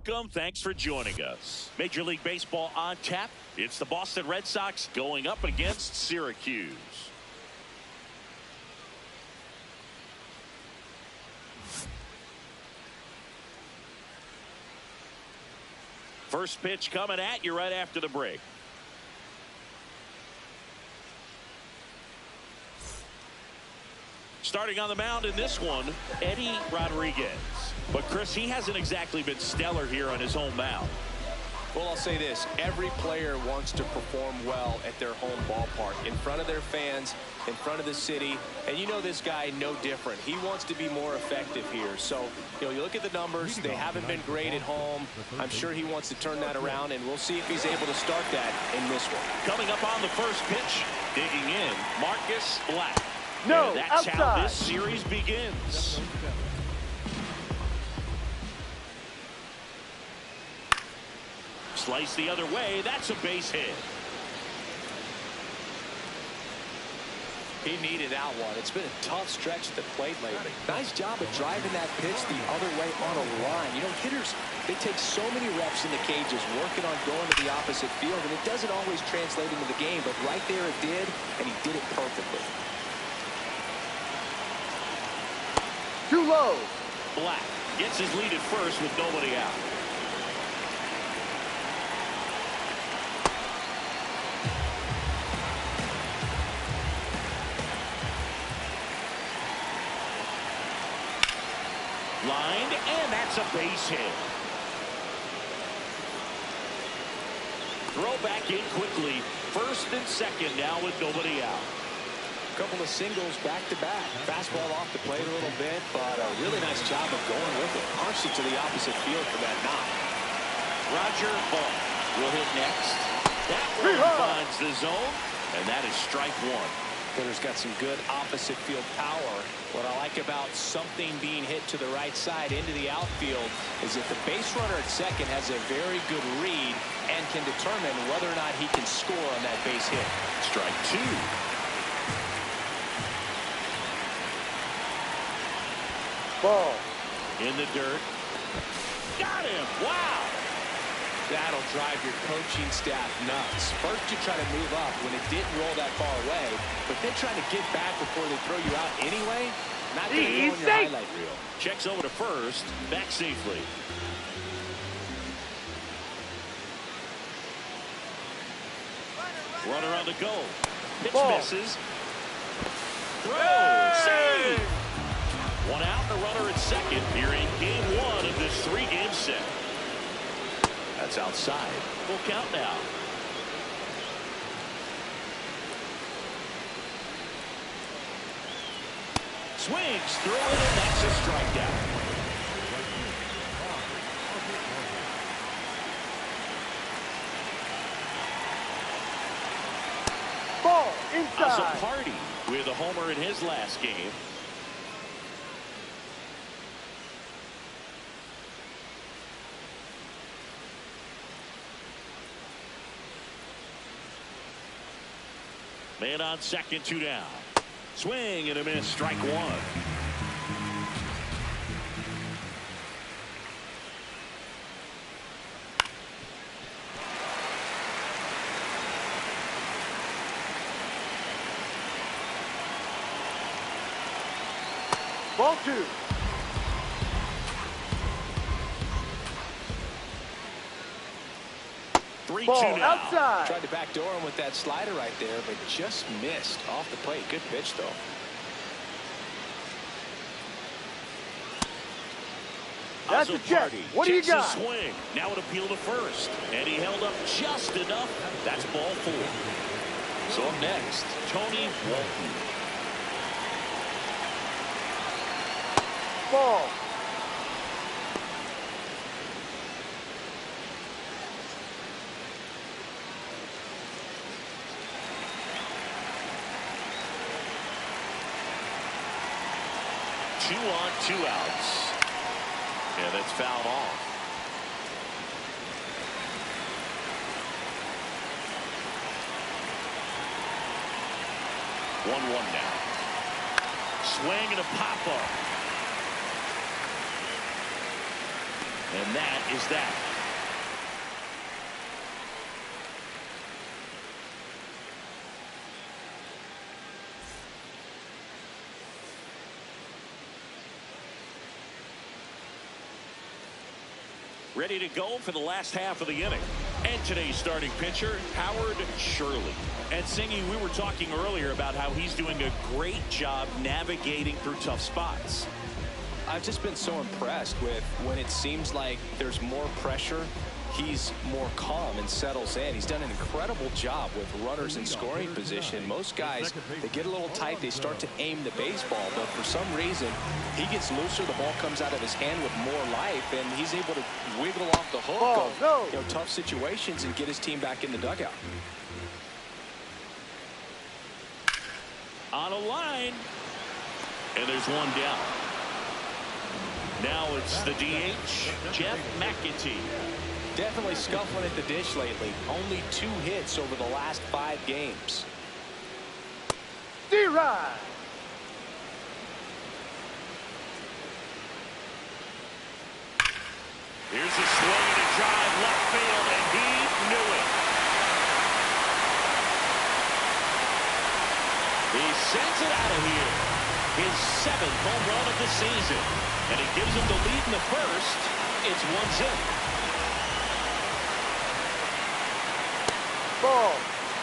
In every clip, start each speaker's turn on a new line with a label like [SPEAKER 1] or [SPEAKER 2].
[SPEAKER 1] welcome. Thanks for joining us. Major League Baseball on tap. It's the Boston Red Sox going up against Syracuse. First pitch coming at you right after the break. Starting on the mound in this one, Eddie Rodriguez. But Chris, he hasn't exactly been stellar here on his home mound.
[SPEAKER 2] Well, I'll say this. Every player wants to perform well at their home ballpark, in front of their fans, in front of the city. And you know this guy no different. He wants to be more effective here. So, you look at the numbers. They haven't been great at home. I'm sure he wants to turn that around, and we'll see if he's able to start that in this one.
[SPEAKER 1] Coming up on the first pitch, digging in, Marcus Black.
[SPEAKER 3] No,
[SPEAKER 1] and that's
[SPEAKER 3] outside.
[SPEAKER 1] how this series begins. Slice the other way. That's a base hit.
[SPEAKER 2] He needed that one. It's been a tough stretch at the plate lately. Nice job of driving that pitch the other way on a line. Hitters, they take so many reps in the cages working on going to the opposite field, and it doesn't always translate into the game, but right there it did, and he did it perfectly.
[SPEAKER 3] Too low.
[SPEAKER 1] Black gets his lead at first with nobody out. Lined, and that's a base hit. Throw back in quickly. First and second now with nobody out.
[SPEAKER 2] Couple of singles back-to-back. Fastball off the plate a little bit, but a really nice job of going with it. Punched it to the opposite field for that knock.
[SPEAKER 1] Roger Ball will hit next. That one finds the zone, and that is strike one.
[SPEAKER 2] Hitter's got some good opposite field power. What I like about something being hit to the right side into the outfield is that the base runner at second has a very good read and can determine whether or not he can score on that base hit.
[SPEAKER 1] Strike two.
[SPEAKER 3] Ball.
[SPEAKER 1] In the dirt. Got him. Wow.
[SPEAKER 2] That'll drive your coaching staff nuts. First you try to move up when it didn't roll that far away, but then trying to get back before they throw you out anyway, not going to go on your highlight reel.
[SPEAKER 1] Checks over to first, back safely. Runner on the go. Pitch misses. Throw. Save. One out, the runner at second here in game one of this three-game set. That's outside. Full count now. Swings through it, and that's a strikeout.
[SPEAKER 3] Ball inside.
[SPEAKER 1] As a party with a homer in his last game. Man on second, two down. Swing and a miss, strike one.
[SPEAKER 3] Ball two.
[SPEAKER 1] 3-2
[SPEAKER 3] Ball
[SPEAKER 1] now.
[SPEAKER 3] outside.
[SPEAKER 2] Tried to backdoor him with that slider right there, but just missed off the plate. Good pitch, though.
[SPEAKER 3] That's a check. What do you got?
[SPEAKER 1] Swing. Now an appeal to first. And he held up just enough. That's ball four. So up next, Tony Walton.
[SPEAKER 3] Ball.
[SPEAKER 1] Two on, two outs. And it's fouled off. 1-1 now. Swing and a pop-up. And that is that. Ready to go for the last half of the inning. And today's starting pitcher, Howard Shirley. And Singy, we were talking earlier about how he's doing a great job navigating through tough spots.
[SPEAKER 2] I've just been so impressed with when it seems like there's more pressure, he's more calm and settles in. He's done an incredible job with runners in scoring position. Most guys, they get a little tight, they start to aim the baseball, but for some reason, he gets looser, the ball comes out of his hand with more life, and he's able to wiggle off the hook of tough situations and get his team back in the dugout.
[SPEAKER 1] On a line, and there's one down. Now it's the DH, Jeff McAtee.
[SPEAKER 2] Definitely scuffling at the dish lately. Only 2 hits over the last 5 games.
[SPEAKER 3] D-Ride.
[SPEAKER 1] Here's a swing and a drive left field, and he knew it. He sends it out of here. His 7th home run of the season. And he gives him the lead in the first. It's 1-0.
[SPEAKER 3] Ball.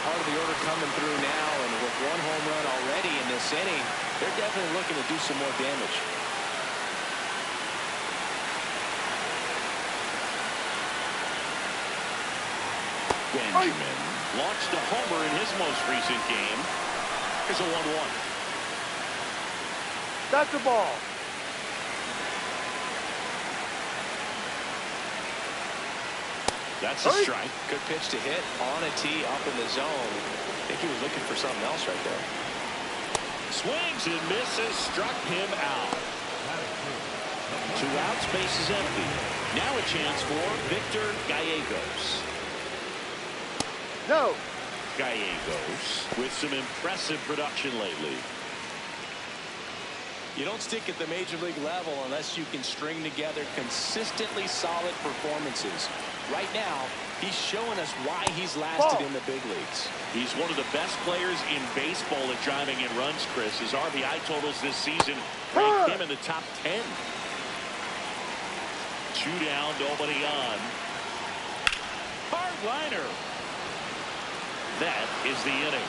[SPEAKER 2] Part of the order coming through now, and with 1 home run already in this inning, they're definitely looking to do some more damage.
[SPEAKER 1] Benjamin launched a homer in his most recent game. Here's a 1-1.
[SPEAKER 3] That's the ball.
[SPEAKER 1] That's a strike.
[SPEAKER 2] Good pitch to hit on a tee up in the zone. I think he was looking for something else right there.
[SPEAKER 1] Swings and misses, struck him out. 2 outs, base is empty. Now a chance for Victor Gallegos.
[SPEAKER 3] No.
[SPEAKER 1] Gallegos with some impressive production lately.
[SPEAKER 2] You don't stick at the major league level unless you can string together consistently solid performances. Right now, he's showing us why he's lasted in the big leagues.
[SPEAKER 1] He's one of the best players in baseball at driving in runs, Chris. His RBI totals this season rank him in the top 10. 2 down, nobody on. Hard liner. That is the inning.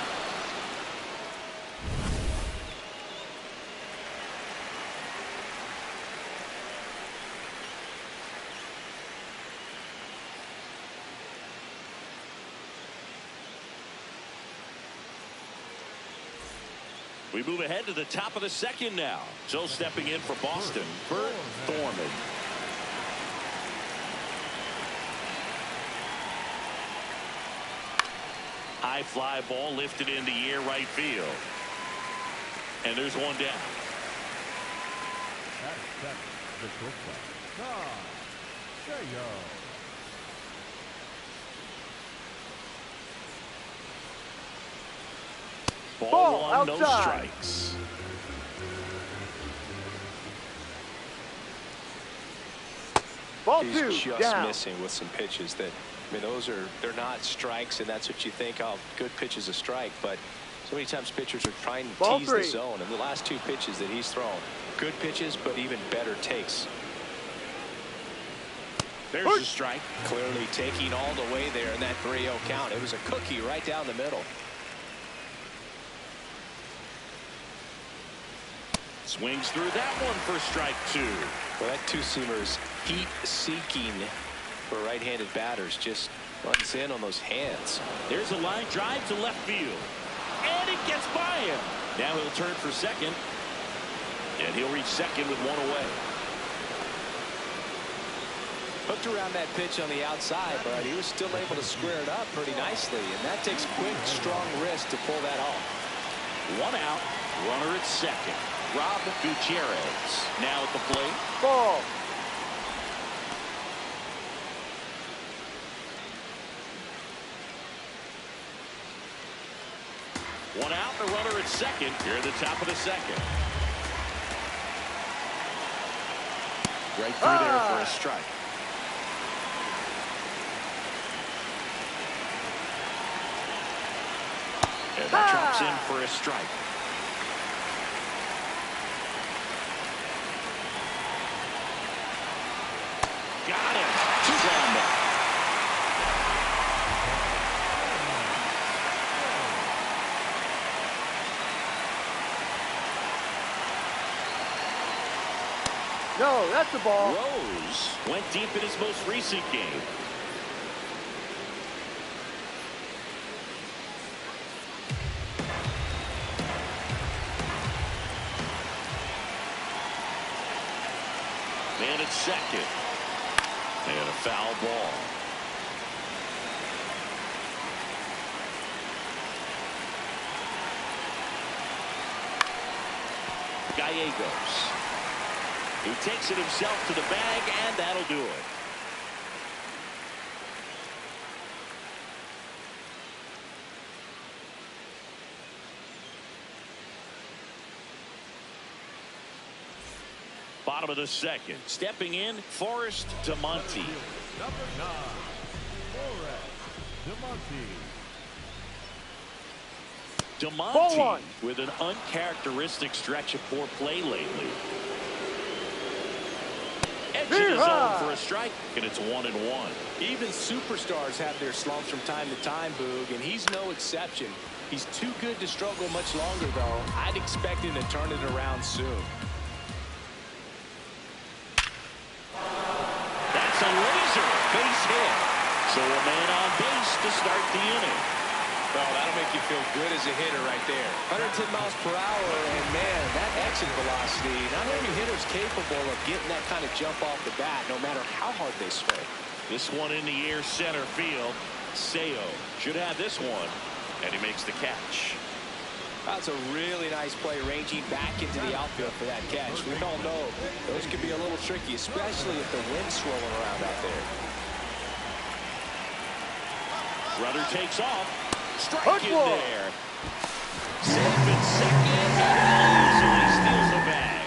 [SPEAKER 1] We move ahead to the top of the 2nd now. So stepping in for Boston, Bert Thorman. High fly ball lifted in the air right field. And there's one down. Ball 1, no strikes.
[SPEAKER 3] Ball
[SPEAKER 2] He's
[SPEAKER 3] 2
[SPEAKER 2] just
[SPEAKER 3] down.
[SPEAKER 2] missing with some pitches that, I mean, they're not strikes, and that's what you think, oh, good pitch is a strike, but so many times pitchers are trying to tease the zone, and the last 2 pitches that he's thrown, good pitches, but even better takes.
[SPEAKER 1] There's a strike.
[SPEAKER 2] Clearly taking all the way there in that 3-0 count. It was a cookie right down the middle.
[SPEAKER 1] Swings through that one for strike 2.
[SPEAKER 2] Well, that 2-seamer's heat-seeking for right-handed batters. Just runs in on those hands.
[SPEAKER 1] There's a line drive to left field. And it gets by him. Now he'll turn for second. And he'll reach second with 1 away.
[SPEAKER 2] Hooked around that pitch on the outside, but he was still able to square it up pretty nicely. And that takes quick, strong wrist to pull that off.
[SPEAKER 1] 1 out. Runner at second. Rob Gutierrez now at the plate.
[SPEAKER 3] Ball.
[SPEAKER 1] One out, the runner at second here at the top of the 2nd. Right through there for a strike. That drops in for a strike. Got him. Two down now.
[SPEAKER 3] No, that's the ball.
[SPEAKER 1] Rose went deep in his most recent game. Man at second. And a foul ball. Gallegos. He takes it himself to the bag, and that'll do it. Bottom of the second. Stepping in, Forrest DeMonte.
[SPEAKER 4] Number 9, Forrest DeMonte.
[SPEAKER 1] DeMonte with an uncharacteristic stretch of poor play lately. Edge of the zone for a strike, and it's 1-1.
[SPEAKER 2] Even superstars have their slumps from time to time, Boog, and he's no exception. He's too good to struggle much longer, though. I'd expect him to turn it around soon.
[SPEAKER 1] That's a laser base hit. So a man on base to start the inning.
[SPEAKER 2] Well, that'll make you feel good as a hitter right there. 110 miles per hour, and man, that exit velocity, not every hitter's capable of getting that kind of jump off the bat, no matter how hard they swing.
[SPEAKER 1] This one in the air, center field. Seo should have this one, and he makes the catch.
[SPEAKER 2] That's a really nice play, ranging back into the outfield for that catch. We all know those could be a little tricky, especially if the wind's swirling around out there.
[SPEAKER 1] Runner takes off. Strike in there. Safe at second, and easily steals the bag.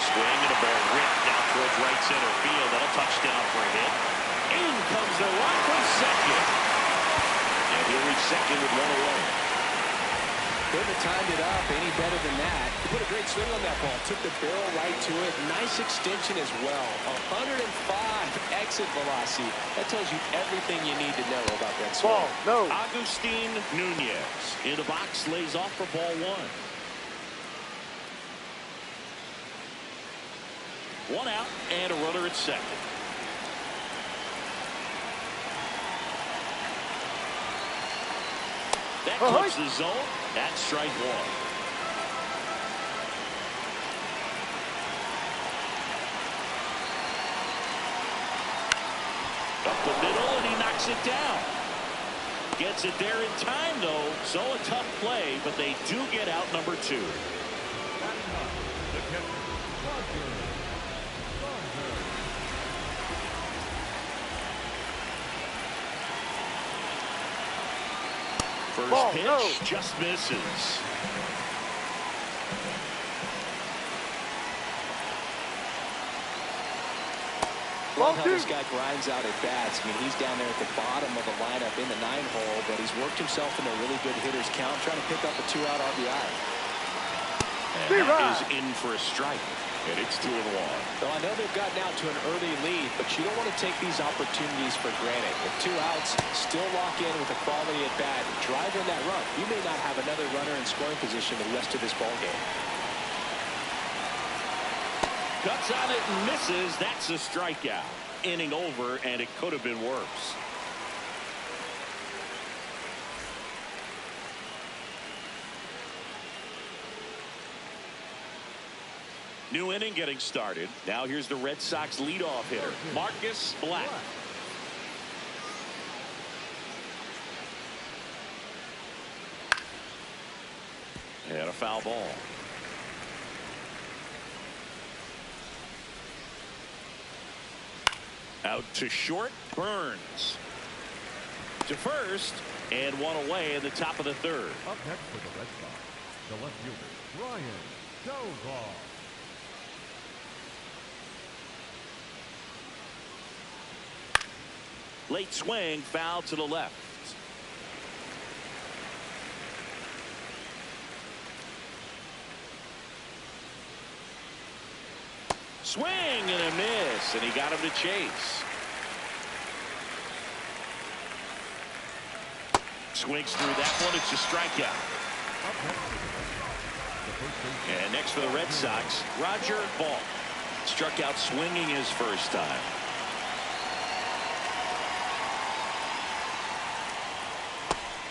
[SPEAKER 1] Swing and a ball ripped down towards right center field. That'll touchdown for a hit. In comes the run from second. And he'll reach second with one away.
[SPEAKER 2] Couldn't have timed it up any better than that. He put a great swing on that ball. Took the barrel right to it. Nice extension as well. 105 exit velocity. That tells you everything you need to know about that swing.
[SPEAKER 3] Ball, no.
[SPEAKER 1] Agustin Nunez in the box, lays off for ball one. One out and a runner at second. That clips the zone. That's strike one. Up the middle, and he knocks it down. Gets it there in time, though. So a tough play, but they do get out number two.
[SPEAKER 4] The catcher, Roger.
[SPEAKER 1] First
[SPEAKER 3] ball,
[SPEAKER 1] pitch
[SPEAKER 3] no.
[SPEAKER 1] just misses.
[SPEAKER 2] Love how this guy grinds out at bats. I mean, he's down there at the bottom of the lineup in the 9-hole, but he's worked himself in a really good hitter's count, trying to pick up a 2-out RBI.
[SPEAKER 1] And that is in for a strike. And it's 2-1.
[SPEAKER 2] So I know they've gotten out to an early lead, but you don't want to take these opportunities for granted. With 2 outs, still lock in with a quality at bat, drive in that run. You may not have another runner in scoring position the rest of this ball game.
[SPEAKER 1] Cuts on it and misses. That's a strikeout. Inning over, and it could have been worse. New inning getting started. Now here's the Red Sox leadoff hitter, Marcus Black. And a foul ball. Out to short, Burns. To first, and one away in the top of the third.
[SPEAKER 4] Up next for the Red Sox, the left fielder, Ryan Doval.
[SPEAKER 1] Late swing, foul to the left. Swing and a miss, and he got him to chase. Swings through that one. It's a strikeout. And next for the Red Sox, Roger Ball. Struck out swinging his first time.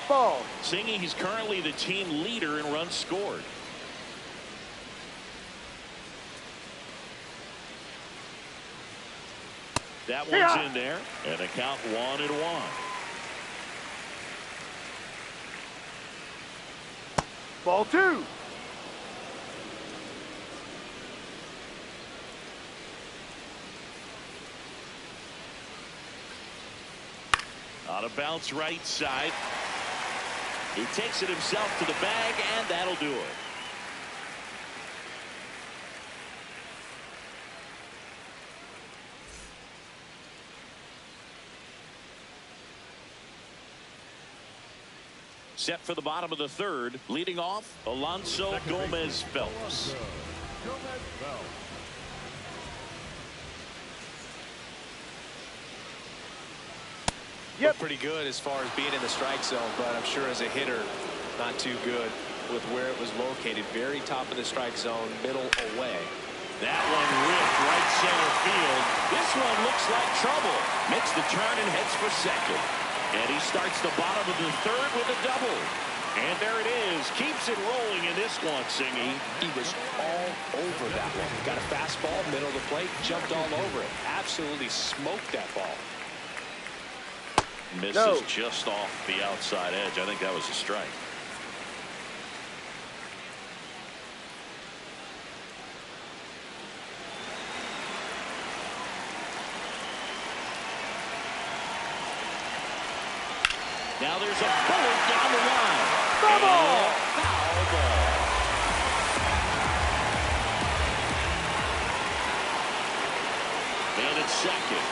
[SPEAKER 3] Ball.
[SPEAKER 1] Singy, he's currently the team leader in runs scored. That one's in there, and a count 1-1.
[SPEAKER 3] Ball 2.
[SPEAKER 1] On a bounce right side. He takes it himself to the bag, and that'll do it. Set for the bottom of the third. Leading off, Alonso Gomez Phelps.
[SPEAKER 2] Yep. Pretty good as far as being in the strike zone, but I'm sure as a hitter, not too good with where it was located. Very top of the strike zone, middle away.
[SPEAKER 1] That one ripped right center field. This one looks like trouble. Makes the turn and heads for second. And he starts the bottom of the third with a double. And there it is. Keeps it rolling in this one, Singy.
[SPEAKER 2] He was all over that one. Got a fastball, middle of the plate, jumped all over it. Absolutely smoked that ball.
[SPEAKER 1] Misses just off the outside edge. I think that was a strike. Now there's a bullet down the line.
[SPEAKER 3] Foul ball.
[SPEAKER 1] Foul ball. And it's second.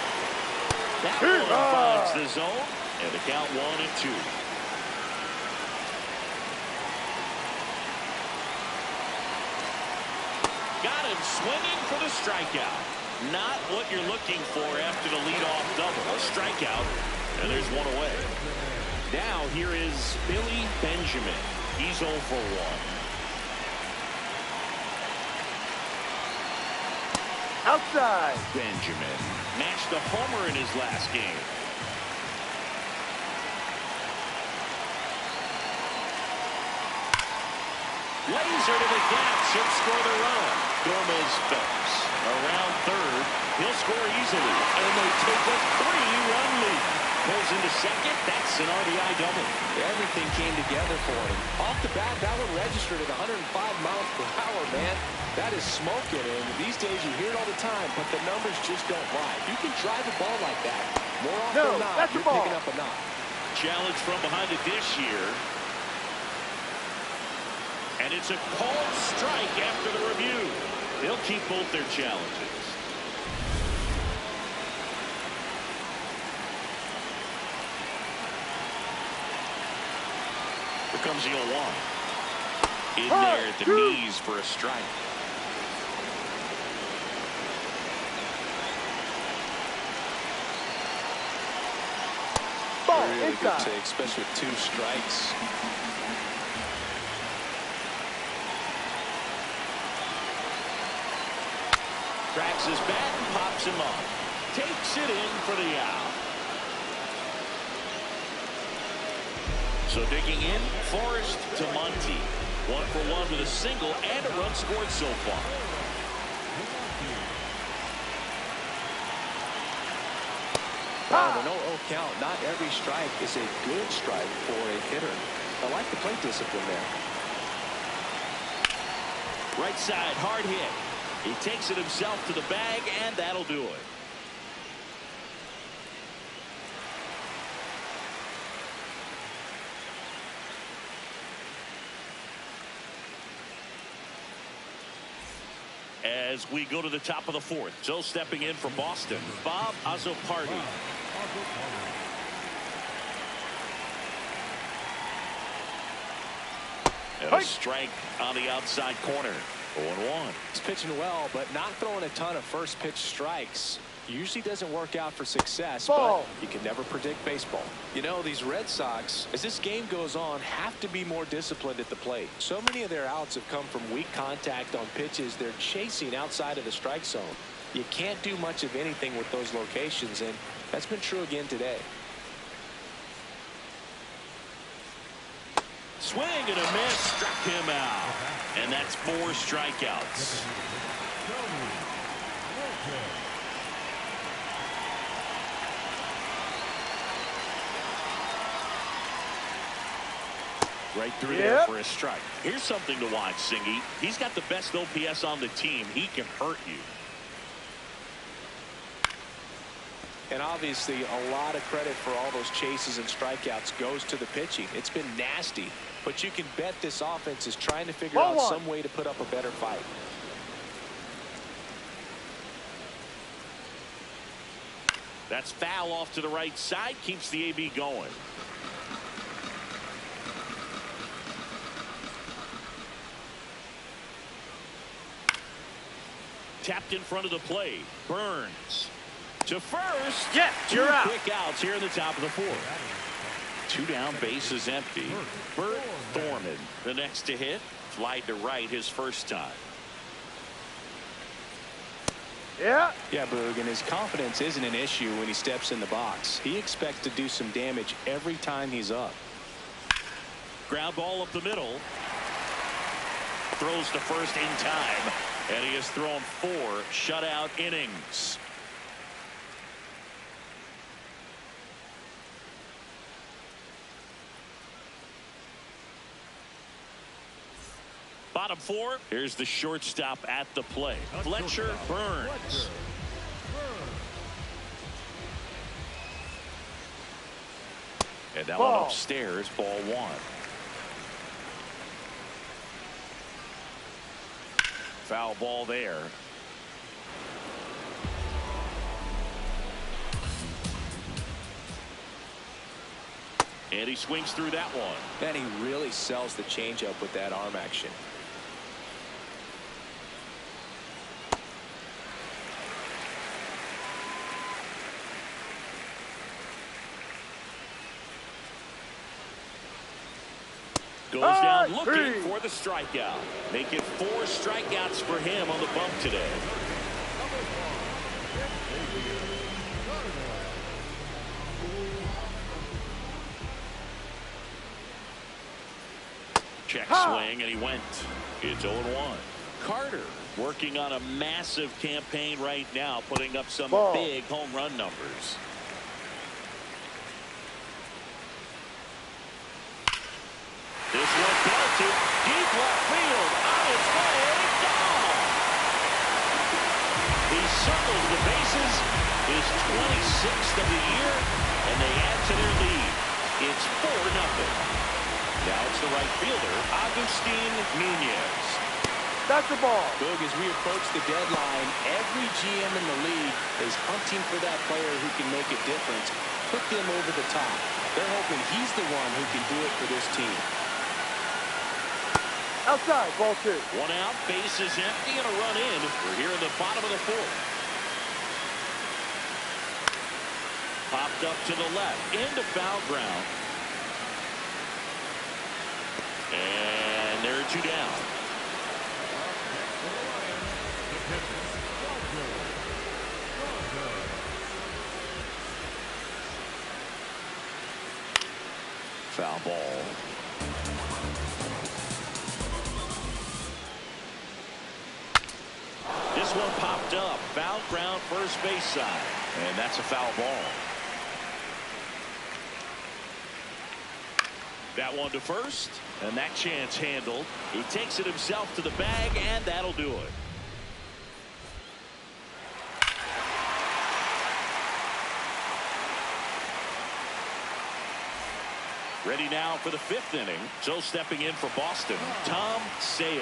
[SPEAKER 1] That one finds the zone, and the count 1-2. Got him swinging for the strikeout. Not what you're looking for after the leadoff double. A strikeout, and there's one away. Now here is Billy Benjamin. He's 0 for 1.
[SPEAKER 3] Outside.
[SPEAKER 1] Benjamin matched a homer in his last game. Laser to the gap. Should score the run. Gomez Phelps around third. He'll score easily. And they take a 3-run lead. Pulls into second. That's an RBI double.
[SPEAKER 2] Everything came together for him. Off the bat, that one registered at 105 miles per hour, man. That is smoking, and these days you hear it all the time, but the numbers just don't lie. You can drive a ball like that. More often than not, you're picking up a knock.
[SPEAKER 1] Challenge from behind the dish here. And it's a called strike after the review. They'll keep both their challenges. Here comes the 0-1. In there at the knees for a strike.
[SPEAKER 3] Ball
[SPEAKER 2] really
[SPEAKER 3] inside.
[SPEAKER 2] good take, especially with 2 strikes.
[SPEAKER 1] Cracks his bat and pops him up. Takes it in for the out. So digging in, Forrest to Monty. 1 for 1 with a single and a run scored so far.
[SPEAKER 2] On an 0-0 count, not every strike is a good strike for a hitter. I like the plate discipline there.
[SPEAKER 1] Right side, hard hit. He takes it himself to the bag, and that'll do it. As we go to the top of the fourth. So stepping in for Boston, Bob Azzopardi. And a strike on the outside corner. 0-1.
[SPEAKER 2] He's pitching well, but not throwing a ton of first pitch strikes. Usually doesn't work out for success, but you can never predict baseball. You know, these Red Sox, as this game goes on, have to be more disciplined at the plate. So many of their outs have come from weak contact on pitches they're chasing outside of the strike zone. You can't do much of anything with those locations, and that's been true again today.
[SPEAKER 1] Swing and a miss, struck him out. And that's 4 strikeouts. Right through there for a strike. Here's something to watch, Singy. He's got the best OPS on the team. He can hurt you.
[SPEAKER 2] And obviously a lot of credit for all those chases and strikeouts goes to the pitching. It's been nasty, but you can bet this offense is trying to figure out some way to put up a better fight.
[SPEAKER 1] That's foul off to the right side. Keeps the AB going. Tapped in front of the plate. Burns to first.
[SPEAKER 3] Yes, you're out.
[SPEAKER 1] Quick outs here in the top of the 4th. 2 down, bases empty. Bert Thorman, the next to hit. Fly to right his first time.
[SPEAKER 3] Yeah,
[SPEAKER 2] Boog, and his confidence isn't an issue when he steps in the box. He expects to do some damage every time he's up.
[SPEAKER 1] Ground ball up the middle. Throws to first in time. And he has thrown 4 shutout innings. Bottom 4. Here's the shortstop at the plate. Fletcher Burns. And that one upstairs, ball 1. Foul ball there. And he swings through that one.
[SPEAKER 2] And he really sells the changeup with that arm action.
[SPEAKER 1] Goes down looking for the strikeout. Make it 4 strikeouts for him on the bump today. Check swing, and he went. It's 0-1. Carter working on a massive campaign right now, putting up some big home run numbers. This one belted deep left field. On its way, gone. He circles the bases. His 26th of the year, and they add to their lead. It's 4-0. Now it's the right fielder, Agustin Nunez.
[SPEAKER 3] that's the ball.
[SPEAKER 2] Boog, as we approach the deadline, every GM in the league is hunting for that player who can make a difference, put them over the top. They're hoping he's the one who can do it for this team.
[SPEAKER 3] Outside, ball 2.
[SPEAKER 1] 1 out, base is empty, and a run in. We're here in the bottom of the 4th. Popped up to the left, into foul ground. And there are 2 down. Foul ball. This one popped up. Foul ground, first base side. And that's a foul ball. That one to first. And that chance handled. He takes it himself to the bag, and that'll do it. Ready now for the 5th inning. So stepping in for Boston, Tom Seo.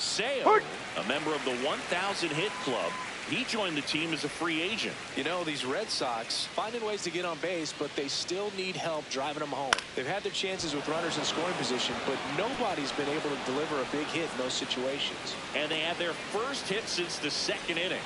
[SPEAKER 1] Sale, a member of the 1,000 hit club. He joined the team as a free agent.
[SPEAKER 2] You know, these Red Sox finding ways to get on base, but they still need help driving them home. They've had their chances with runners in scoring position, but nobody's been able to deliver a big hit in those situations.
[SPEAKER 1] And they had their first hit since the second inning.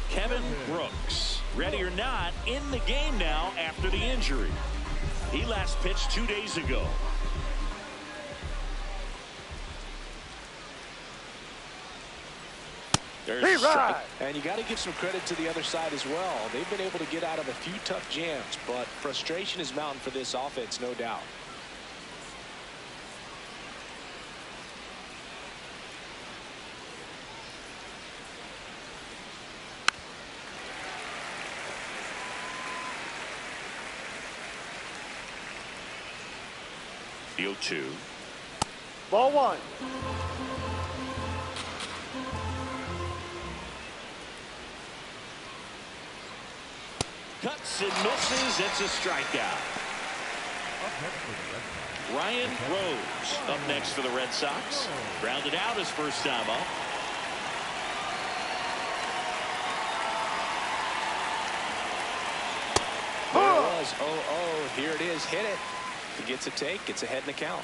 [SPEAKER 1] Kevin Brooks, ready or not, in the game now after the injury. He last pitched 2 days ago. There's a strike.
[SPEAKER 2] And you got to give some credit to the other side as well. They've been able to get out of a few tough jams, but frustration is mounting for this offense, no doubt.
[SPEAKER 1] The 0-2.
[SPEAKER 3] Ball one.
[SPEAKER 1] Cuts and misses. It's a strikeout. Ryan Rose up next for the Red Sox. Grounded out his first time up.
[SPEAKER 2] There it was. 0-0. Here it is. Hit it. If he gets a take, gets ahead in the count.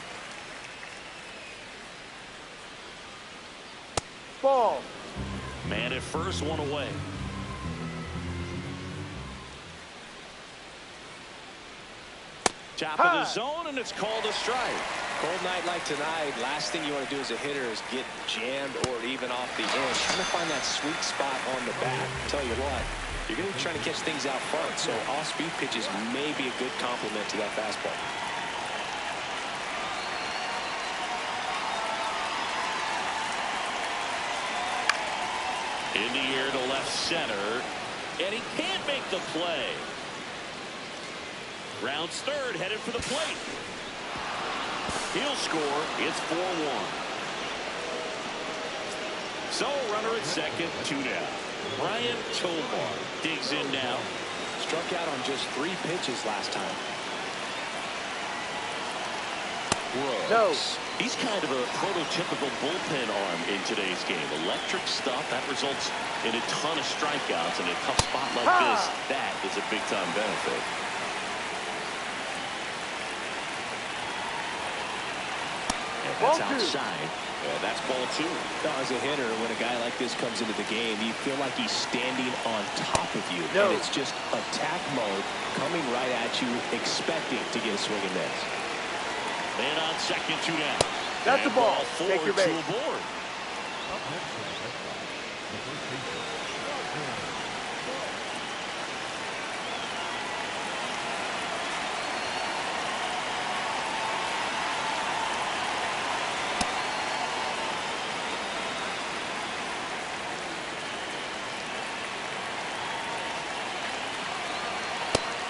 [SPEAKER 3] Ball.
[SPEAKER 1] Man at first, one away. Top of the zone, and it's called a strike.
[SPEAKER 2] Cold night like tonight, last thing you want to do as a hitter is get jammed or even off the edge. Trying to find that sweet spot on the bat. Tell you what, you're going to be trying to catch things out front, so off-speed pitches may be a good complement to that fastball.
[SPEAKER 1] In the air to left center, and he can't make the play. Rounds third, headed for the plate. He'll score. It's 4-1. So runner at second, 2 down. Brian Tovar digs in now.
[SPEAKER 2] Struck out on just 3 pitches last time.
[SPEAKER 1] Brooks. He's kind of a prototypical bullpen arm in today's game. Electric stuff that results in a ton of strikeouts. In a tough spot like this, that is a big-time benefit. And that's outside. That's ball 2.
[SPEAKER 2] Now, as a hitter, when a guy like this comes into the game, you feel like he's standing on top of you. And it's just attack mode coming right at you, expecting to get a swing and miss.
[SPEAKER 1] Man on second, 2 down.
[SPEAKER 3] That's
[SPEAKER 1] and
[SPEAKER 3] the ball.
[SPEAKER 1] 4,
[SPEAKER 3] Take your base.
[SPEAKER 1] 2 aboard.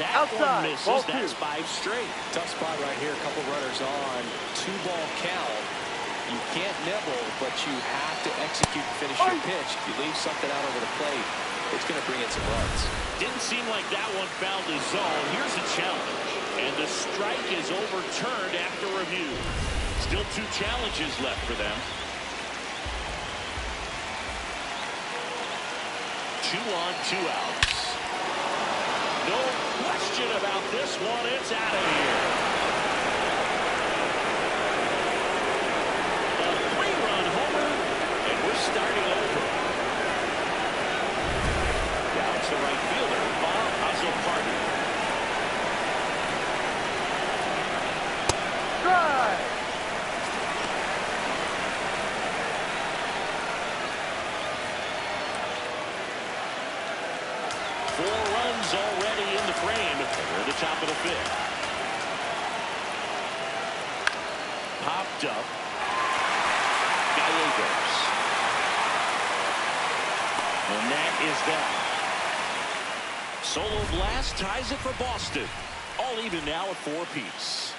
[SPEAKER 1] That
[SPEAKER 3] Outside.
[SPEAKER 1] one misses.
[SPEAKER 3] Ball
[SPEAKER 1] That's
[SPEAKER 3] 2.
[SPEAKER 1] 5 straight.
[SPEAKER 2] Tough spot right here. A couple runners on. 2-ball count. You can't nibble, but you have to execute and finish your pitch. If you leave something out over the plate, it's going to bring in some runs.
[SPEAKER 1] Didn't seem like that one found the zone. Here's a challenge. And the strike is overturned after review. Still 2 challenges left for them. 2 on, 2 outs. No question about this one. It's out of here. A 3-run homer, and we're starting over. Down to right fielder, Bob Hazelparty.
[SPEAKER 3] Drive.
[SPEAKER 1] Already in the frame. We're at the top of the 5th. picked up. Gallegos. And that is that. Solo blast ties it for Boston. All even now at 4 apiece.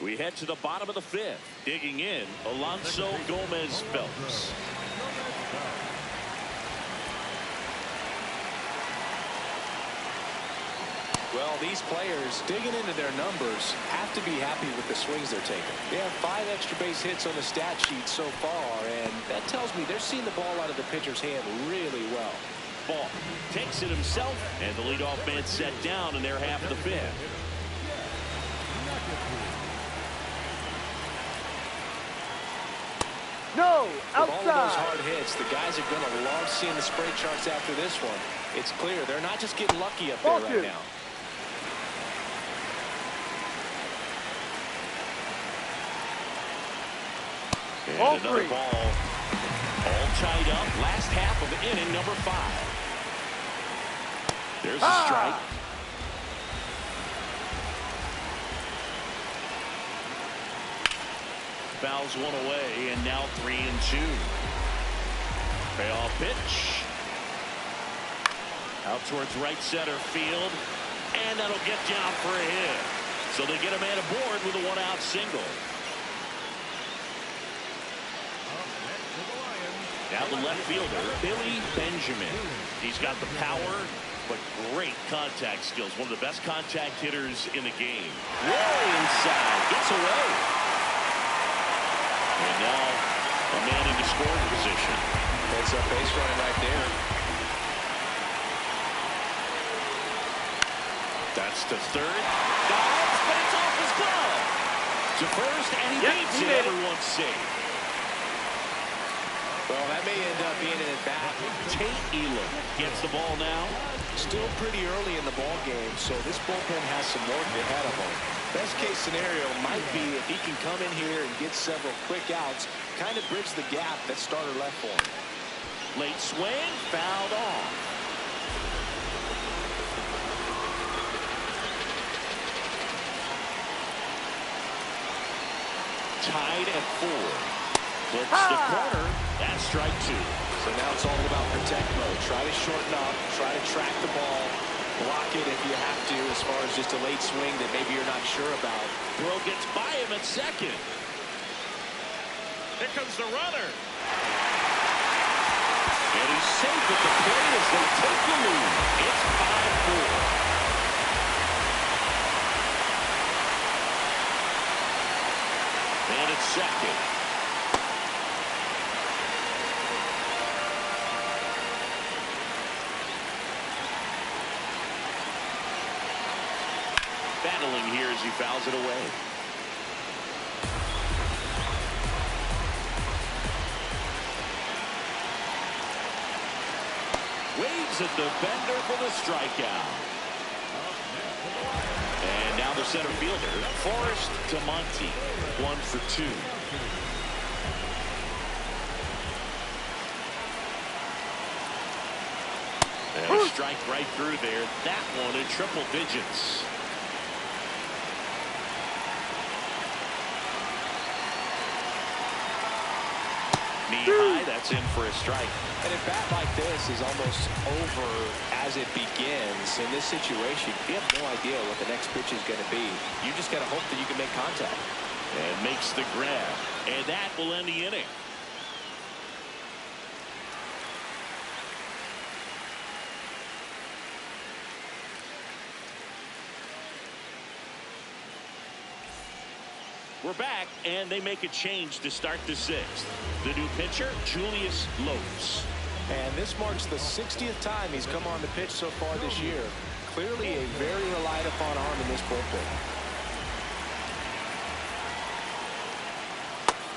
[SPEAKER 1] We head to the bottom of the 5th. Digging in, Alonso Gomez Phelps.
[SPEAKER 2] Well, these players digging into their numbers have to be happy with the swings they're taking. They have 5 extra base hits on the stat sheet so far, and that tells me they're seeing the ball out of the pitcher's hand really well.
[SPEAKER 1] Ball takes it himself, and the leadoff man set down in their half of the 5th.
[SPEAKER 3] No, outside.
[SPEAKER 2] With all of those hard hits, the guys are going to love seeing the spray charts after this one. It's clear they're not just getting lucky up there right now.
[SPEAKER 1] And another ball all tied up. Last half of inning number 5. There's a strike. Fouls one away, and now 3-2. Payoff pitch. Out towards right center field, and that'll get down for a hit. So they get a man aboard with a 1-out single. Now the left fielder, Billy Benjamin. He's got the power, but great contact skills. One of the best contact hitters in the game. Way inside, gets away. And now a man in the scoring position.
[SPEAKER 2] That's a base running right there.
[SPEAKER 1] That's to third. Dives, but it's off his glove. To first, and he beats it. Everyone's safe.
[SPEAKER 2] Well, that may end up being an at-bat.
[SPEAKER 1] Tate Elam gets the ball now.
[SPEAKER 2] Still pretty early in the ball game, so this bullpen has some work ahead of him. Best case scenario might be if he can come in here and get several quick outs, kind of bridge the gap that starter left for him.
[SPEAKER 1] Late swing, fouled off. Tied at 4. Hits the corner. That's strike 2.
[SPEAKER 2] So now it's all about protect mode. Try to shorten up, try to track the ball, block it if you have to, as far as just a late swing that maybe you're not sure about.
[SPEAKER 1] Throw gets by him at second. Here comes the runner. And he's safe at the plate as they take the lead. It's 5-4. And it's second. Battling here as he fouls it away. Waves at the bender for the strikeout. And now the center fielder, Forrest Tamonte, 1 for 2. And a strike right through there. That one in triple digits. Knee high, that's in for a strike.
[SPEAKER 2] And a bat like this is almost over as it begins. In this situation, you have no idea what the next pitch is going to be. You just got to hope that you can make contact.
[SPEAKER 1] And makes the grab. And that will end the inning. We're back, and they make a change to start the 6th. The new pitcher, Julius Lopes.
[SPEAKER 2] And this marks the 60th time he's come on the pitch so far this year. Clearly a very relied upon arm in this bullpen.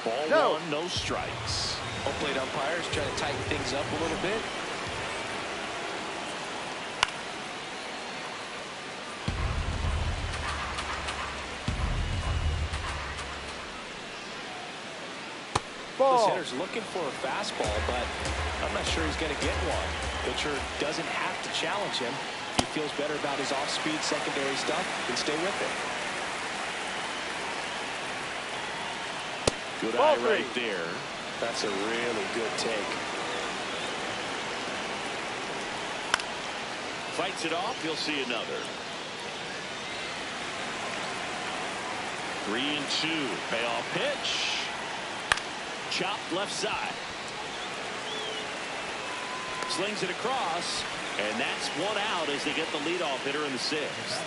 [SPEAKER 1] Ball 1, no strikes.
[SPEAKER 2] Home plate umpires trying to tighten things up a little bit.
[SPEAKER 3] Ball.
[SPEAKER 2] This hitter's looking for a fastball, but I'm not sure he's going to get one. Pitcher doesn't have to challenge him. If he feels better about his off-speed secondary stuff, then stay with it.
[SPEAKER 1] Good
[SPEAKER 3] Ball
[SPEAKER 1] eye
[SPEAKER 3] three.
[SPEAKER 1] right there.
[SPEAKER 2] That's a really good take.
[SPEAKER 1] Fights it off. He'll see another. 3-2. Payoff pitch. Chopped left side. Slings it across, and that's one out as they get the leadoff hitter in the sixth.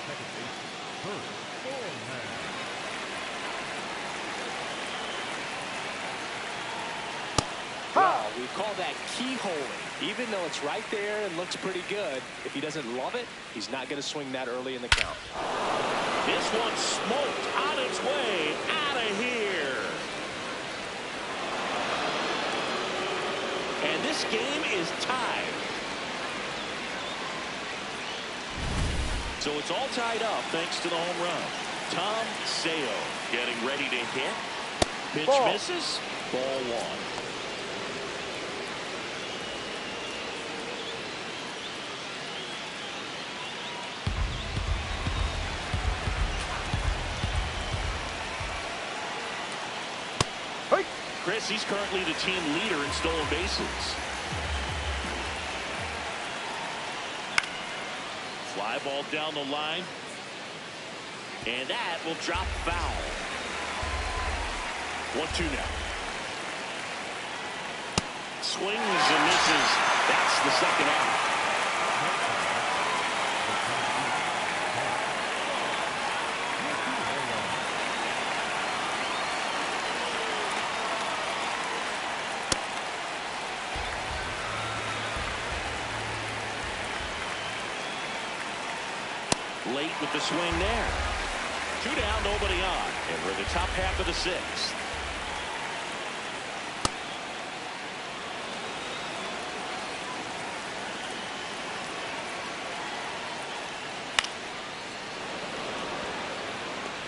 [SPEAKER 4] Second base, third, Thornton.
[SPEAKER 2] Wow, we call that keyholing. Even though it's right there and looks pretty good, if he doesn't love it, he's not going to swing that early in the count.
[SPEAKER 1] This one smoked on its way out of here. And this game is tied. So it's all tied up thanks to the home run. Tom Seo getting ready to hit. Pitch
[SPEAKER 3] Ball.
[SPEAKER 1] misses. Ball one.
[SPEAKER 3] Hey.
[SPEAKER 1] Chris, he's currently the team leader in stolen bases. Fly ball down the line. And that will drop foul. 1-2 now. Swings and misses. That's the second out. Late with the swing there. 2 down, nobody on. And we're in the top half of the sixth.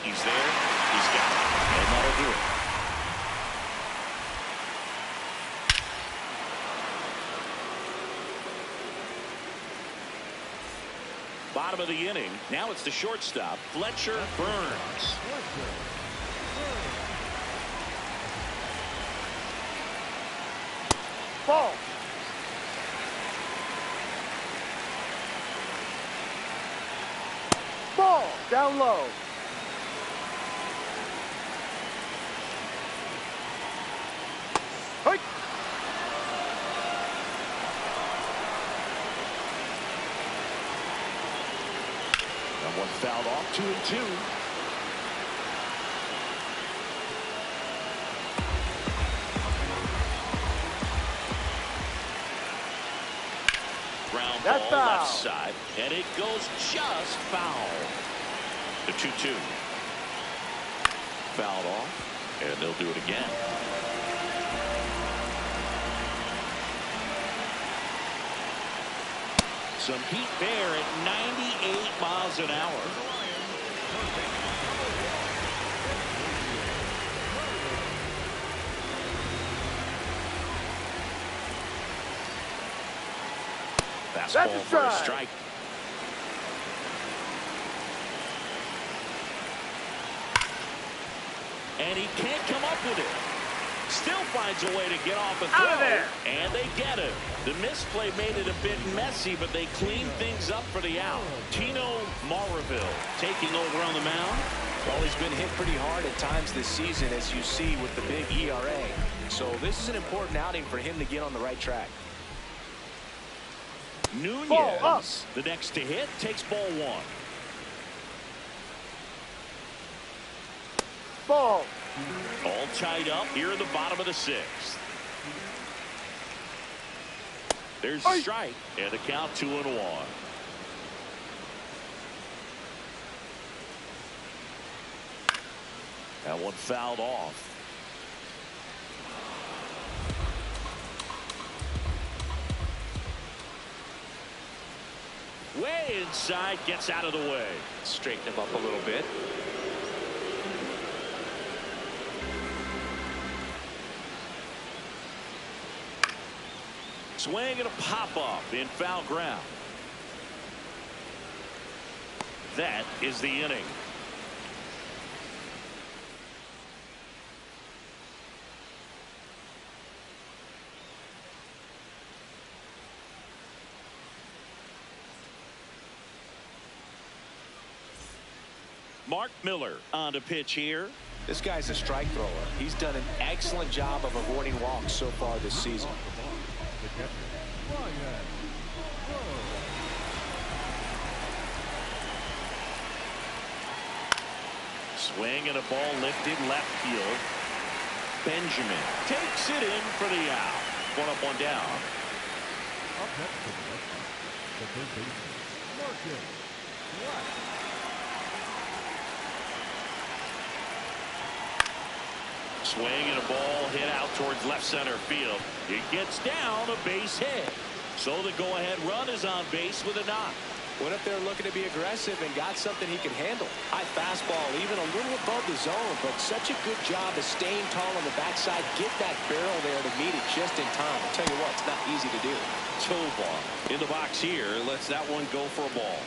[SPEAKER 1] He's there. He's got it. And that'll do it. Bottom of the inning. Now it's the shortstop, Fletcher Burns.
[SPEAKER 3] Ball. Ball. Down low. Hey.
[SPEAKER 1] And one fouled off. 2-2. Ground
[SPEAKER 3] That's
[SPEAKER 1] ball
[SPEAKER 3] foul.
[SPEAKER 1] left side, and it goes just foul. The 2-2. Fouled off, and they'll do it again. Some heat there at 98 miles an hour. Fastball
[SPEAKER 3] a
[SPEAKER 1] for a
[SPEAKER 3] strike.
[SPEAKER 1] strike. And he can't come up with it. Still finds a way to get off a throw.
[SPEAKER 3] Out of there.
[SPEAKER 1] And they get it. The misplay made it a bit messy, but they cleaned things up for the out. Tino Maraville taking over on the mound.
[SPEAKER 2] Well, he's been hit pretty hard at times this season, as you see with the big ERA. So this is an important outing for him to get on the right track.
[SPEAKER 3] Ball up.
[SPEAKER 1] Nunez, the next to hit, takes ball one.
[SPEAKER 3] Ball.
[SPEAKER 1] All tied up here in the bottom of the sixth. There's a strike, and the count 2-1. That one fouled off. Way inside, gets out of the way.
[SPEAKER 2] Straighten him up a little bit.
[SPEAKER 1] Swing and a pop-up in foul ground. That is the inning. Mark Miller on to pitch here.
[SPEAKER 2] This guy's a strike thrower. He's done an excellent job of avoiding walks so far this season.
[SPEAKER 4] The catcher, Ryan.
[SPEAKER 1] Swing and a ball lifted left field. Benjamin takes it in for the out. One up, one down.
[SPEAKER 4] Up next to the Red Sox, the third baseman, Marcus Black.
[SPEAKER 1] Swing and a ball hit out towards left center field. It gets down, a base hit. So the go-ahead run is on base with a knock.
[SPEAKER 2] Went up there looking to be aggressive and got something he can handle. High fastball, even a little above the zone, but such a good job of staying tall on the backside. Get that barrel there to meet it just in time. I'll tell you what, it's not easy to do.
[SPEAKER 1] Tovar in the box here lets that one go for a ball.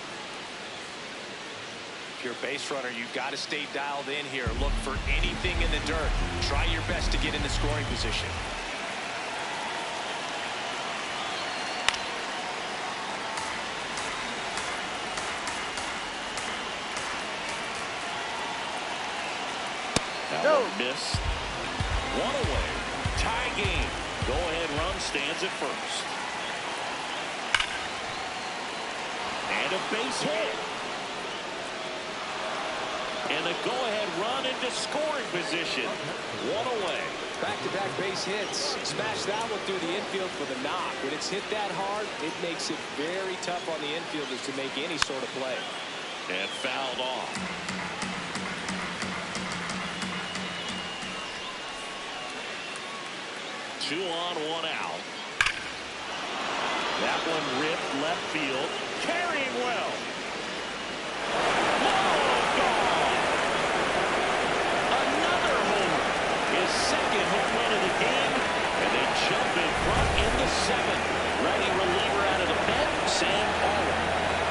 [SPEAKER 2] If you're a base runner, you've got to stay dialed in here. Look for anything in the dirt. Try your best to get in the scoring position.
[SPEAKER 1] That one missed. One away. Tie game. Go-ahead run stands at first. And a base hit. And a go-ahead run into scoring position. One away.
[SPEAKER 2] Back-to-back base hits. Smash that one through the infield for the knock. When it's hit that hard, it makes it very tough on the infielders to make any sort of play.
[SPEAKER 1] And fouled off. 2 on, 1 out. That one ripped left field. Carrying well. Oh, gone. Another homer. His second home run of the game. And they jump in front in the 7th. Ready reliever out of the pen, Sam Ball.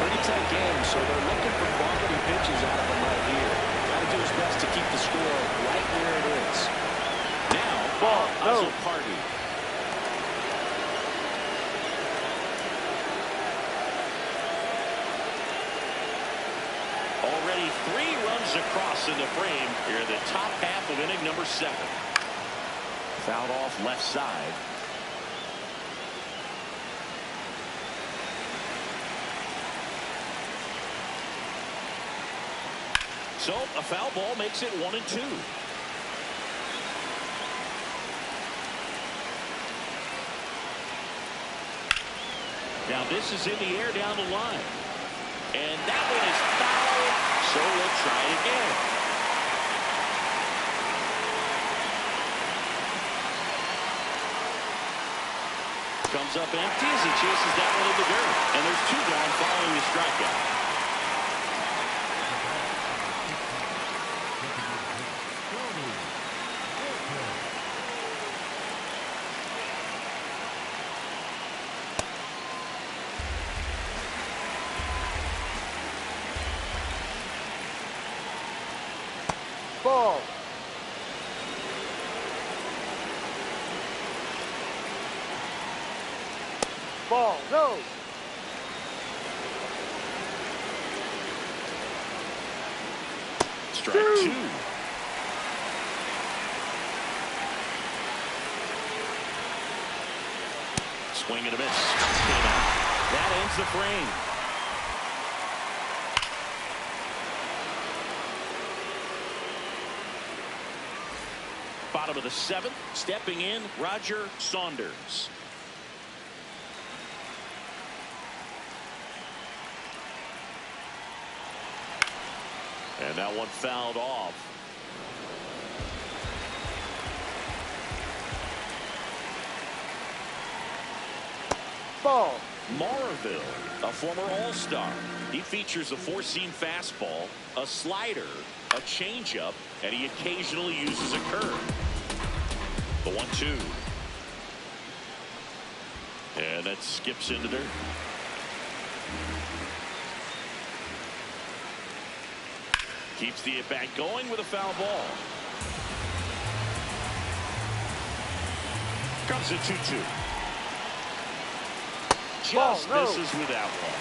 [SPEAKER 2] Pretty tight game, so they're looking for quality pitches out of him right here. Got to do his best to keep the score right where it is.
[SPEAKER 1] Now,
[SPEAKER 3] Ball, no.
[SPEAKER 1] Party. Already 3 runs across in the frame here in the top half of inning number 7. Fouled off left side. So a foul ball makes it 1-2. Now this is in the air down the line. And that one is foul. So we'll try it again. Comes up empty as he chases that one in the dirt. And there's 2 gone following the strikeout.
[SPEAKER 3] Ball. Ball, no.
[SPEAKER 1] Strike 2. Swing and a miss. Came out. That ends the frame. Bottom of the 7th, stepping in, Roger Saunders. And that one fouled off.
[SPEAKER 3] Ball.
[SPEAKER 1] Marville, a former All-Star. He features a 4-seam fastball, a slider, a changeup, and he occasionally uses a curve. The 1-2. And And that skips into dirt. Keeps the at-bat going with a foul ball. Comes a 2-2. Just misses with that one.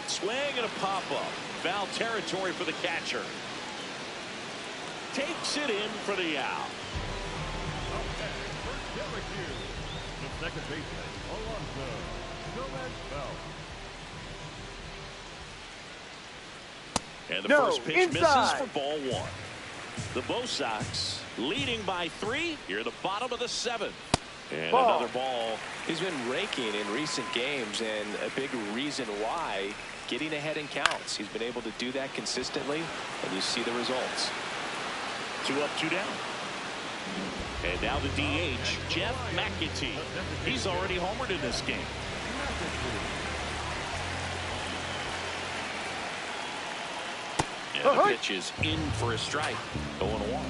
[SPEAKER 1] Swing and a pop-up. Foul territory for the catcher. Takes it in for the out.
[SPEAKER 4] Okay, for Syracuse, the second baseman, Alonso.
[SPEAKER 1] And the first pitch misses for ball one. The Bo Sox leading by 3 here at the bottom of the 7th. And another ball.
[SPEAKER 2] He's been raking in recent games, and a big reason why, getting ahead in counts. He's been able to do that consistently, and you see the results.
[SPEAKER 1] 2 up, 2 down. And now the DH, Jeff McAtee. He's already homered in this game. And the pitch is in for a strike. 0-1.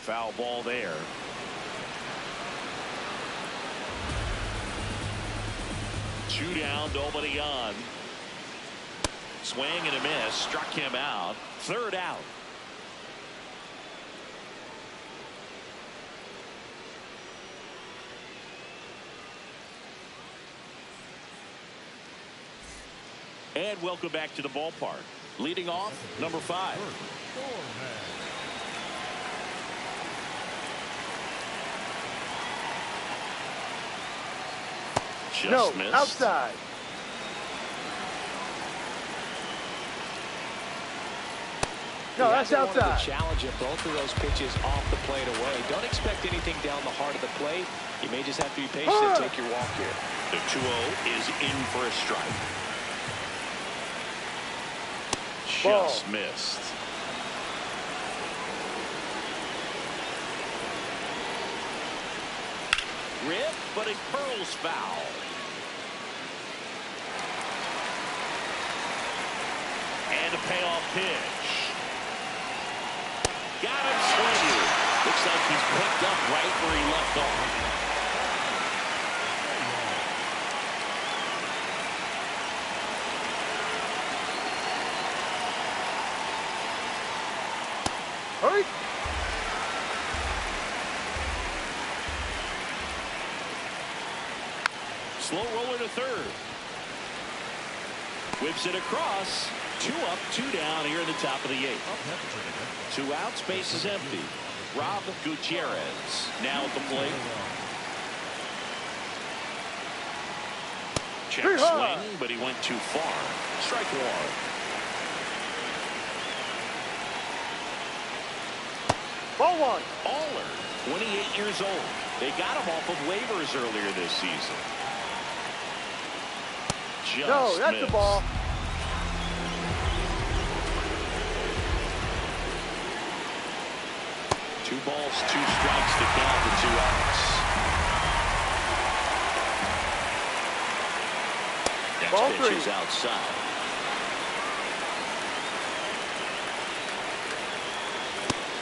[SPEAKER 1] Foul ball there. Two down, nobody on. Swing and a miss. Struck him out. 3rd out. And welcome back to the ballpark. Leading off, number 5. Just missed.
[SPEAKER 3] Outside. No, that's outside.
[SPEAKER 2] To challenge him, both of those pitches off the plate away. Don't expect anything down the heart of the plate. You may just have to be patient and take your walk here.
[SPEAKER 1] The 2-0 is in for a strike. Just missed. Rip, but it curls foul. And a payoff pitch. Got him swinging. Looks like he's picked up right where he left off.
[SPEAKER 3] Hurry.
[SPEAKER 1] Slow roller to 3rd. Whips it across. 2 up, 2 down here in the top of the 8th. 2 outs, base is empty. Rob Gutierrez now at the plate. Check swing, but he went too far. Strike 1.
[SPEAKER 3] Ball 1.
[SPEAKER 1] Aller, 28 years old. They got him off of waivers earlier this season. Just
[SPEAKER 3] that's
[SPEAKER 1] missed.
[SPEAKER 3] the ball.
[SPEAKER 1] Two balls, 2 strikes to count the 2 outs. Next
[SPEAKER 3] Ball
[SPEAKER 1] pitch
[SPEAKER 3] 3.
[SPEAKER 1] is outside.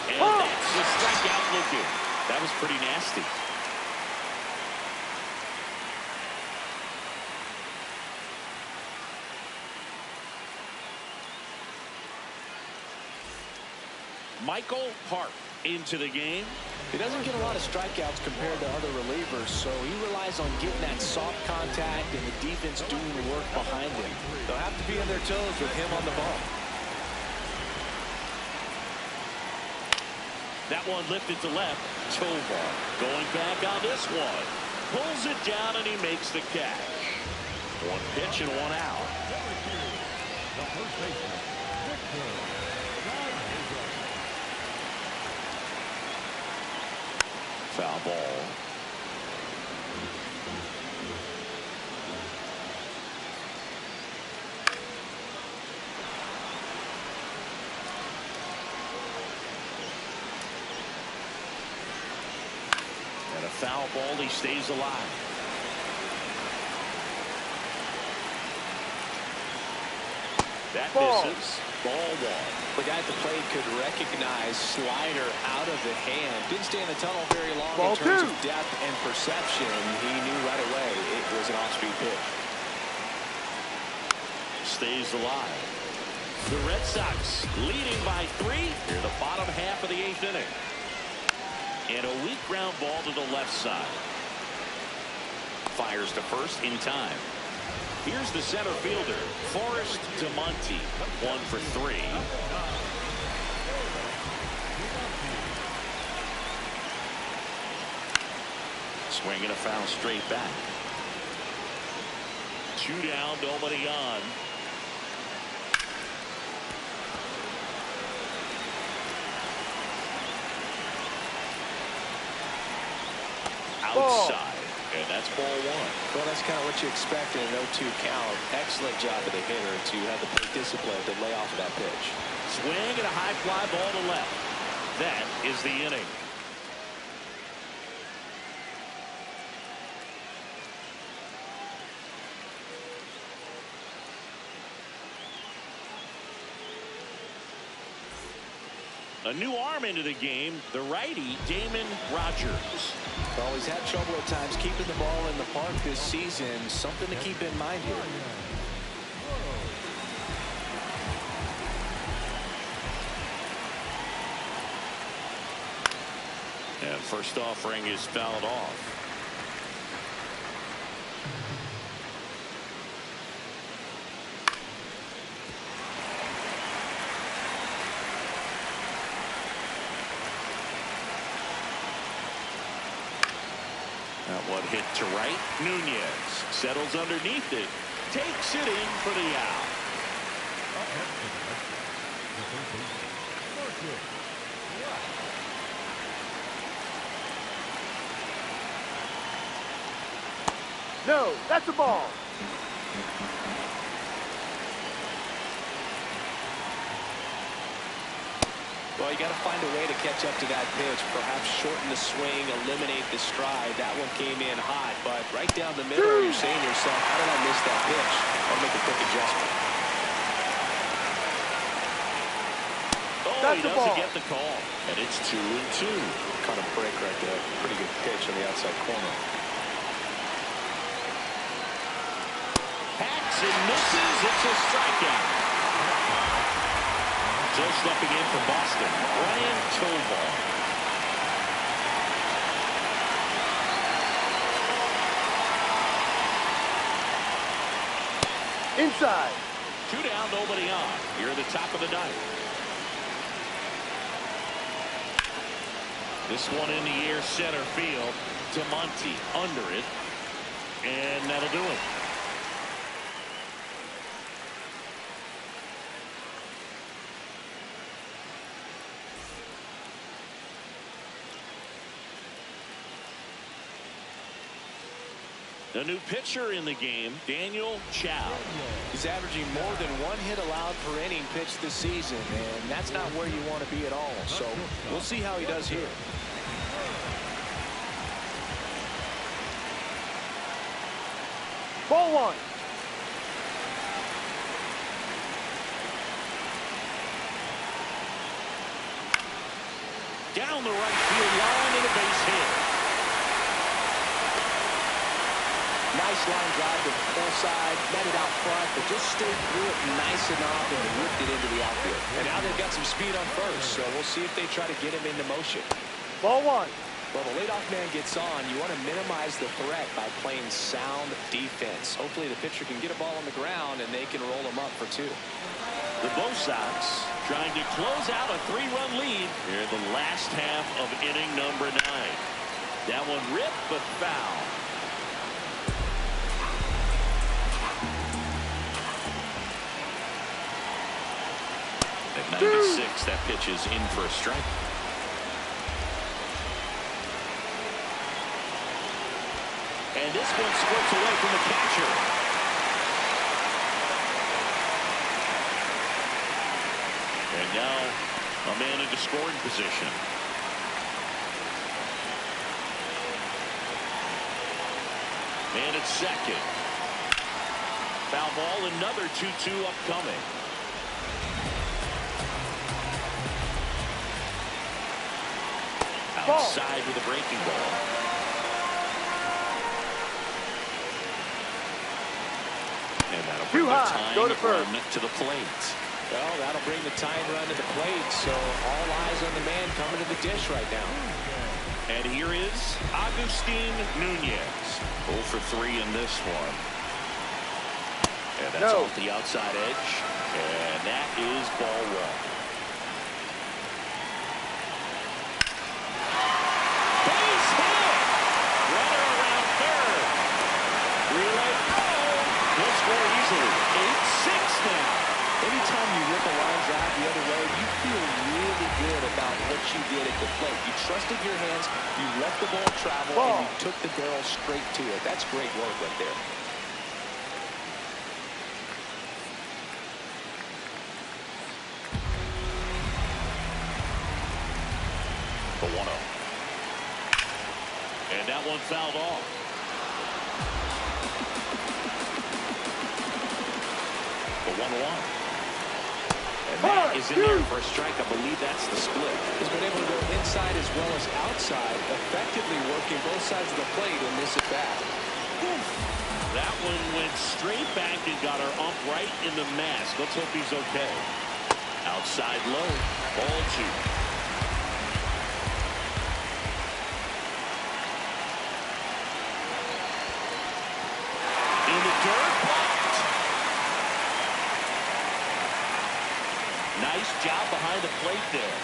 [SPEAKER 1] And that's the strikeout looking. That was pretty nasty. Michael Park into the game.
[SPEAKER 2] He doesn't get a lot of strikeouts compared to other relievers, so he relies on getting that soft contact and the defense doing the work behind him. They'll have to be on their toes with him on the ball.
[SPEAKER 1] That one lifted to left. Tovar going back on this one. Pulls it down and he makes the catch. 1 pitch and 1 out.
[SPEAKER 4] The first baseman, Victor.
[SPEAKER 1] Foul ball. And a foul ball, he stays alive. That
[SPEAKER 3] Ball.
[SPEAKER 1] misses. Ball one.
[SPEAKER 2] The guy at the plate could recognize slider out of the hand. Didn't stay in the tunnel very long
[SPEAKER 3] Ball
[SPEAKER 2] in terms
[SPEAKER 3] two.
[SPEAKER 2] of depth and perception. He knew right away it was an off-speed pitch.
[SPEAKER 1] Stays alive. The Red Sox leading by 3 here the bottom half of the 8th inning. And a weak ground ball to the left side. Fires to first in time. Here's the center fielder, Forrest DeMonte, 1 for 3. Swinging a foul straight back. 2 down, nobody on. Outside. And that's ball 1.
[SPEAKER 2] Well, that's kind of what you expect in an 0-2 count. Excellent job of the hitter to have the plate discipline to lay off of that pitch.
[SPEAKER 1] Swing and a high fly ball to left. That is the inning. A new arm into the game, the righty, Damon Rogers.
[SPEAKER 2] Well, he's had trouble at times keeping the ball in the park this season. Something to keep in mind here.
[SPEAKER 1] And first offering is fouled off. That one hit to right. Nunez settles underneath it. Takes it in for the out.
[SPEAKER 3] No, that's a ball.
[SPEAKER 2] Well, you got to find a way to catch up to that pitch. Perhaps shorten the swing, eliminate the stride. That one came in hot, but right down the middle, you're saying to yourself, how did I miss that pitch? I'll make a quick adjustment.
[SPEAKER 1] Oh,
[SPEAKER 3] That's
[SPEAKER 1] he
[SPEAKER 3] the
[SPEAKER 1] doesn't
[SPEAKER 3] ball.
[SPEAKER 1] get the call. And it's 2-2.
[SPEAKER 2] Kind of break right there. Pretty good pitch on the outside corner.
[SPEAKER 1] Hacks and misses. It's a strikeout. So stepping in for Boston, Brian Tovar.
[SPEAKER 3] Inside.
[SPEAKER 1] 2 down, nobody on. Here at the top of the 9th. This one in the air, center field. DeMonte under it. And that'll do it. The new pitcher in the game, Daniel Chow.
[SPEAKER 2] He's averaging more than 1 hit allowed per inning pitched this season, and that's not where you want to be at all. So we'll see how he does here.
[SPEAKER 3] Ball 1.
[SPEAKER 1] Down the right field line and a base hit.
[SPEAKER 2] Nice line drive to the full side, met it out front, but just stayed through it nice enough and whipped it into the outfield. And now they've got some speed on first, so we'll see if they try to get him into motion.
[SPEAKER 3] Ball 1.
[SPEAKER 2] Well, the leadoff man gets on. You want to minimize the threat by playing sound defense. Hopefully the pitcher can get a ball on the ground and they can roll him up for 2.
[SPEAKER 1] The Bo Sox trying to close out a 3-run lead here in the last half of inning number 9. That one ripped but foul. At 96, that pitch is in for a strike. And this one squirts away from the catcher. And now a man into scoring position. Man at second. Foul ball, another 2-2 upcoming. outside with a breaking ball. And that'll bring the tying run to the plate.
[SPEAKER 2] Well, that'll bring the tying run to the plate, so all eyes on the man coming to the dish right now.
[SPEAKER 1] And here is Agustin Nunez. 0 for 3 in this one. And that's off the outside edge. And that is ball 1. Base hit! Runner around third. Relay. He'll score easily. 8-6 now.
[SPEAKER 2] Anytime you rip a line drive the other way, you feel really good about what you did at the plate. You trusted your hands, you let the ball travel, and you took the barrel straight to it. That's great work right there.
[SPEAKER 1] The 1-0. And that one fouled off. The 1-1. And that is in there for a strike. I believe that's the split.
[SPEAKER 2] He's been able to go inside as well as outside, effectively working both sides of the plate in this at-bat.
[SPEAKER 1] That one went straight back and got her ump right in the mask. Let's hope he's okay. Outside low. Ball 2. Nice job behind the plate there.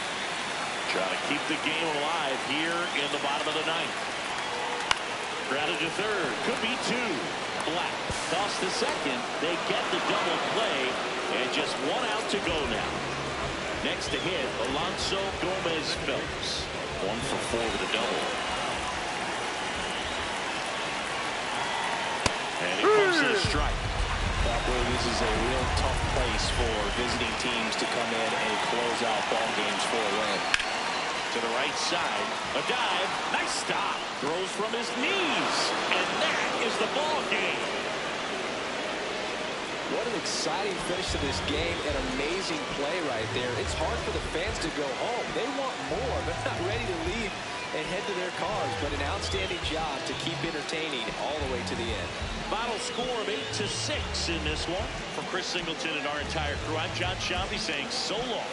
[SPEAKER 1] Trying to keep the game alive here in the bottom of the 9th. Grounded to third. Could be 2. Black. Toss to second. They get the double play. And just 1 out to go now. Next to hit, Alonso Gomez Phelps. 1 for 4 with a double. And it comes to the strike.
[SPEAKER 2] This is a real tough place for visiting teams to come in and close out ball games for a win.
[SPEAKER 1] To the right side, a dive, nice stop, throws from his knees, and that is the ball game.
[SPEAKER 2] What an exciting finish to this game, an amazing play right there. It's hard for the fans to go home. They want more. They're not ready to leave and head to their cars, but an outstanding job to keep entertaining all the way to the end.
[SPEAKER 1] Final score of 8-6 in this one. For Chris Singleton and our entire crew, I'm John Shelby saying so long.